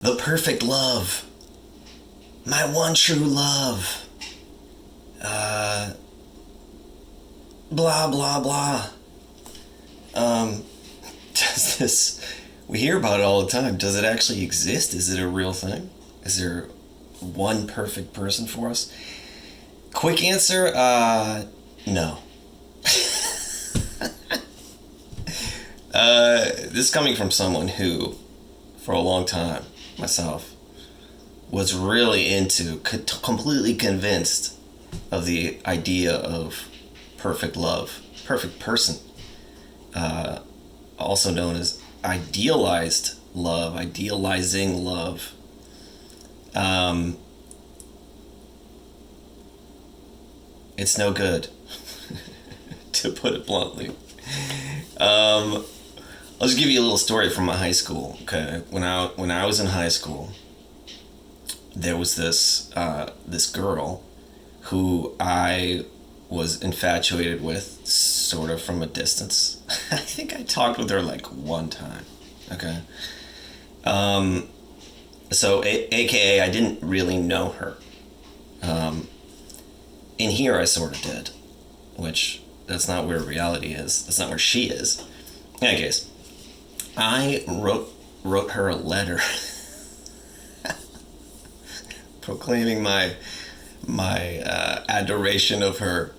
The perfect love. My one true love. Uh, Blah, blah, blah. Does this... We hear about it all the time. Does it actually exist? Is it a real thing? Is there one perfect person for us? Quick answer, no. This coming from someone who, for a long time, myself, was really completely convinced of the idea of perfect love, perfect person, also known as idealized love, idealizing love. It's no good, to put it bluntly. I'll just give you a little story from my high school. Okay, when I was in high school, there was this girl who I was infatuated with, sort of from a distance. I think I talked with her like one time. Okay. So AKA I didn't really know her. In here I sort of did, which that's not where reality is. That's not where she is. In any case, I wrote her a letter proclaiming my adoration of her.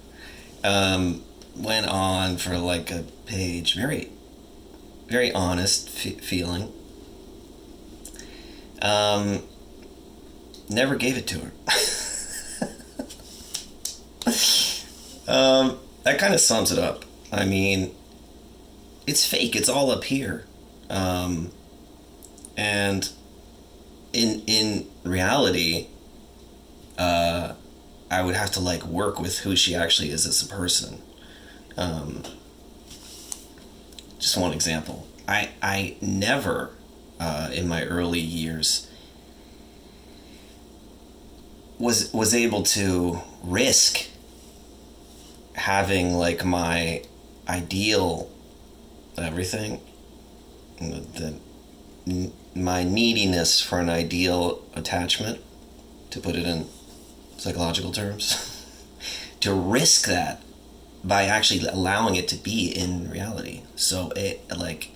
Went on for like a page, very very honest feeling. Never gave it to her. That kind of sums it up. I mean, it's fake. It's all up here. And in reality, I would have to like work with who she actually is as a person. Just one example. I never, in my early years, was able to risk having like my ideal everything, my neediness for an ideal attachment, to put it in psychological terms, to risk that by actually allowing it to be in reality. So it like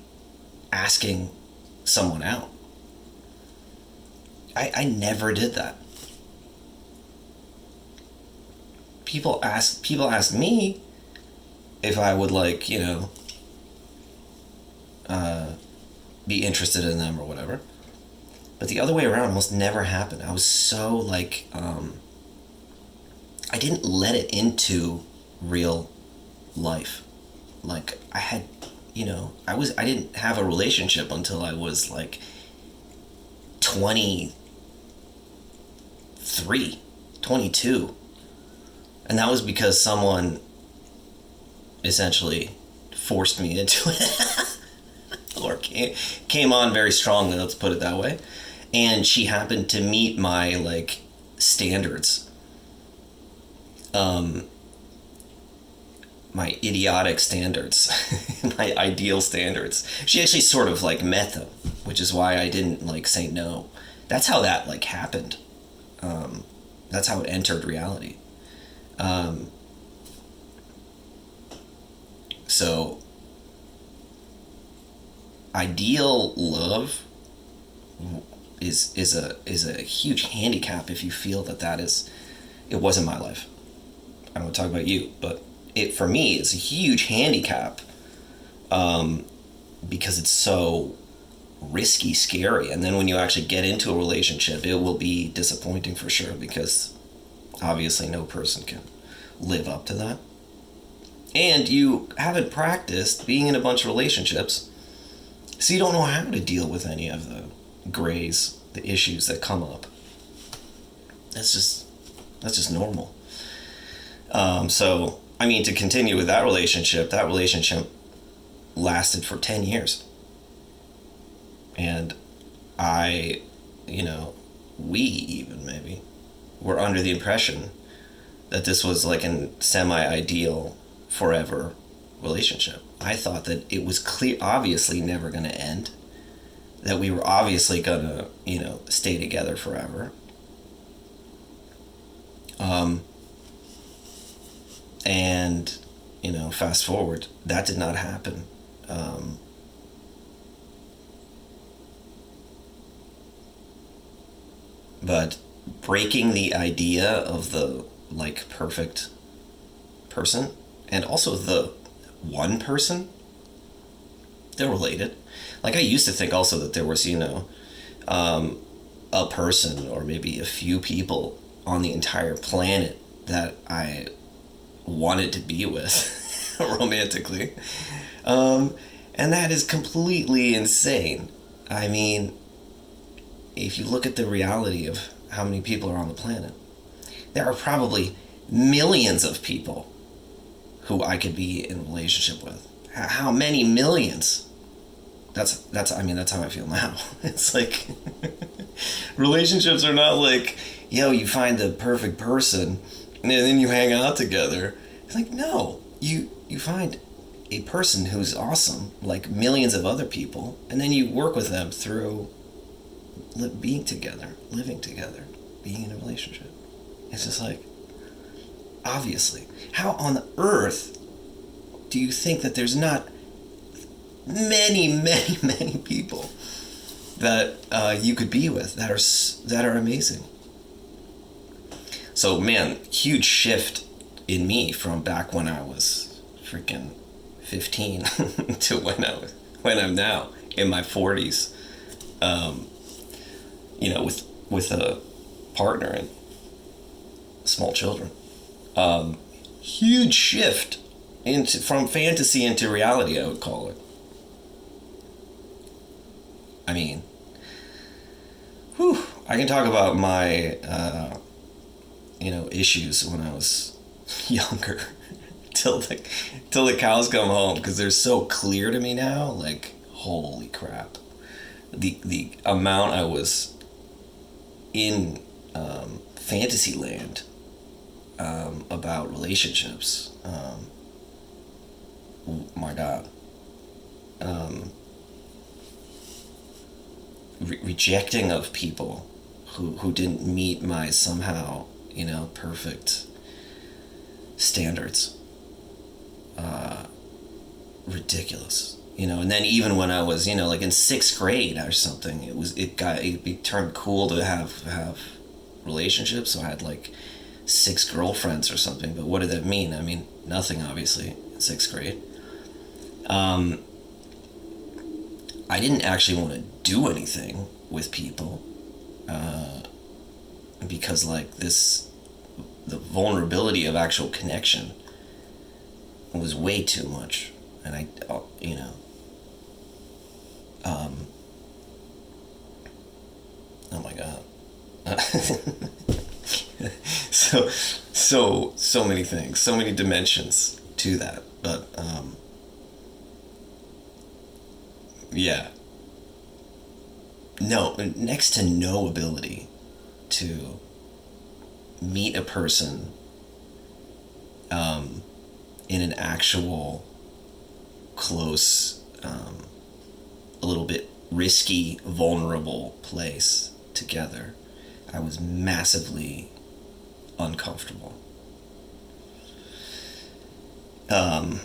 asking someone out. I never did that. People ask me if I would like, be interested in them or whatever. But the other way around almost never happened. I was so like, I didn't let it into real life. Like I had, I didn't have a relationship until I was like 23, 22. And that was because someone essentially forced me into it. Or came on very strongly, let's put it that way. And she happened to meet my like standards. My idiotic standards. My ideal standards. She actually sort of like met them, which is why I didn't like say no. That's how that like happened. That's how it entered reality. So ideal love is a huge handicap if you feel that is. It wasn't my life. I don't want to talk about you, but it for me is a huge handicap, because it's so risky, scary, and then when you actually get into a relationship, it will be disappointing for sure, because obviously no person can live up to that, and you haven't practiced being in a bunch of relationships. So you don't know how to deal with any of the grays, the issues that come up. That's just normal. So, I mean, to continue with that relationship lasted for 10 years. And we even maybe were under the impression that this was like a semi-ideal forever relationship. I thought that it was obviously never going to end, that we were obviously gonna, stay together forever. And, fast forward, that did not happen. But breaking the idea of the, like, perfect person, and also the one person, they're related. Like, I used to think also that there was, a person or maybe a few people on the entire planet that I wanted to be with romantically. And that is completely insane. I mean, if you look at the reality of how many people are on the planet, there are probably millions of people who I could be in a relationship with. How many millions? That's how I feel now. It's like relationships are not like, you find the perfect person and then you hang out together. It's like, no, you find a person who's awesome, like millions of other people, and then you work with them through being together, living together, being in a relationship. It's just like, obviously, how on earth do you think that there's not many, many, many people that you could be with that are amazing? So, man, huge shift in me from back when I was freaking 15 to when I'm now in my 40s. With a partner and small children. Huge shift from fantasy into reality, I would call it. I mean, I can talk about my, issues when I was younger till the cows come home, because they're so clear to me now. Like, holy crap. The amount I was in fantasy land about relationships. Oh my God. Rejecting of people who didn't meet my somehow, perfect standards. Ridiculous. And then even when I was, like in 6th grade or something, it turned cool to have relationships. So I had like 6 girlfriends or something. But what did that mean? I mean, nothing, obviously, in 6th grade. I didn't actually want to do anything with people, because like the vulnerability of actual connection was way too much. And I, oh my God. So many things, so many dimensions to that. But, yeah. No, next to no ability to meet a person, in an actual close, a little bit risky, vulnerable place together. I was massively uncomfortable. And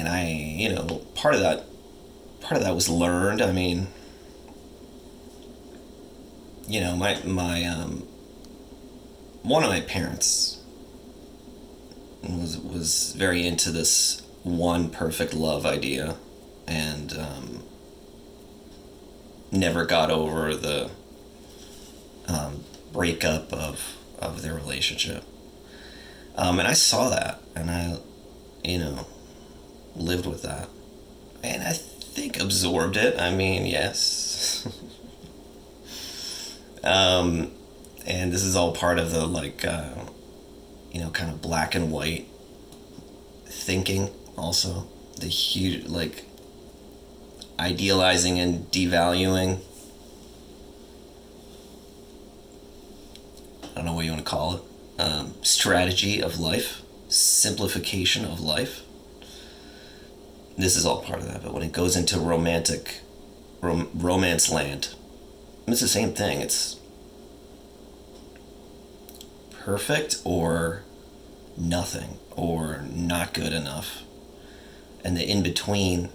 I, part of that was learned. I mean, my one of my parents was very into this one perfect love idea, and never got over the breakup of their relationship. And I saw that, and I, lived with that, and I think absorbed it. I mean, yes. And this is all part of the, like, kind of black and white thinking also. The huge, like, idealizing and devaluing. I don't know what you want to call it. Strategy of life. Simplification of life. This is all part of that. But when it goes into romantic romance land. It's the same thing. It's perfect or nothing or not good enough. And the in-between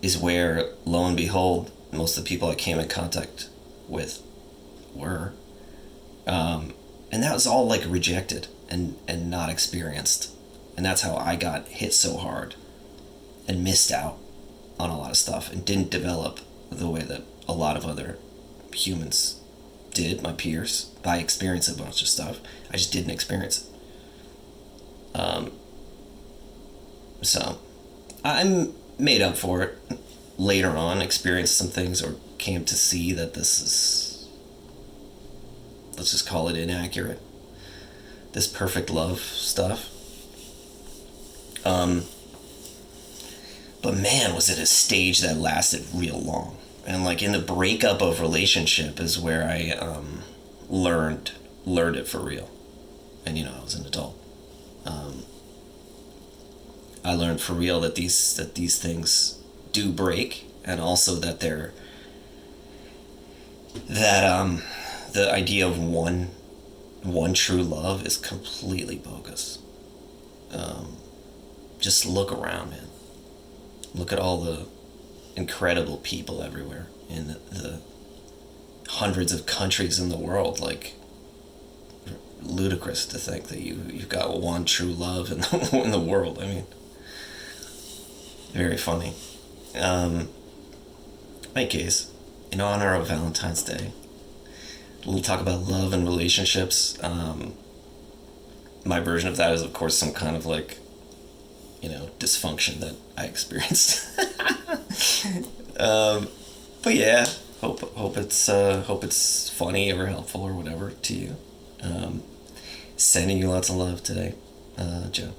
is where, lo and behold, most of the people I came in contact with were. And that was all like rejected and not experienced. And that's how I got hit so hard and missed out on a lot of stuff and didn't develop the way that a lot of other humans did, my peers. I experienced a bunch of stuff. I just didn't experience it. So I'm made up for it later on, experienced some things or came to see that this is, let's just call it inaccurate. This perfect love stuff. But man, was it a stage that lasted real long. And like in the breakup of relationship is where I learned it for real. And I was an adult. I learned for real that these things do break, and also that the idea of one true love is completely bogus. Just look around, man. Look at all the incredible people everywhere in the hundreds of countries in the world. Like, ludicrous to think that you've got one true love in the world. I mean, very funny. My case, in honor of Valentine's Day, we'll talk about love and relationships. My version of that is, of course, some kind of like, dysfunction that I experienced. But yeah, hope it's funny or helpful or whatever to you. Sending you lots of love today, Joe.